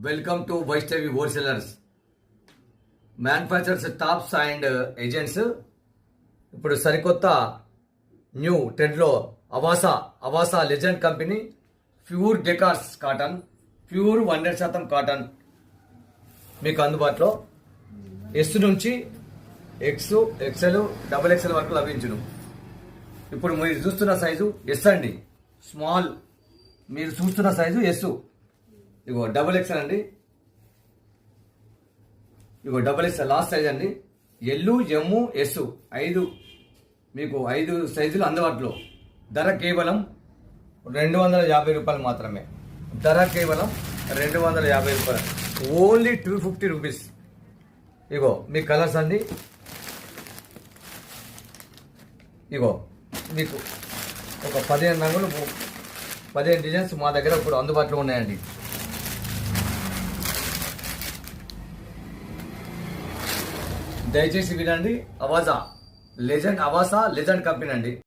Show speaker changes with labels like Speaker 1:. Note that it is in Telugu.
Speaker 1: Welcome to Vaishnavi Wholesalers. Manufacturers tops and agents ఇప్పుడు సరికొత్త న్యూ ట్రెండ్లో అవాసా legend company pure decors cotton, pure 100% cotton మీకు అందుబాటులో ఎస్ నుంచి ఎక్స్, ఎక్సెల్, XXL వరకు లభించును. ఇప్పుడు మీరు చూస్తున్న సైజు ఎస్ అండి, స్మాల్. మీరు చూస్తున్న సైజు ఎస్. ఇగో XXL అండి, ఇగో XXL లాస్ట్ సైజ్ అండి. ఎల్, ఎమ్, ఎస్ 5 మీకు 5 సైజులు అందుబాటులో. ధర కేవలం 250 రూపాయలు మాత్రమే. ధర కేవలం 250 రూపాయలు, ఓన్లీ 250 రూపీస్. ఇగో మీ కలర్స్ అండి, ఇగో మీకు ఒక 15 రంగులు, 15 డిజైన్స్ మా దగ్గర ఇప్పుడు అందుబాటులో ఉన్నాయండి. దయచేసి వినండి. అవాసా లెజెండ్ కంపెనీ అండి.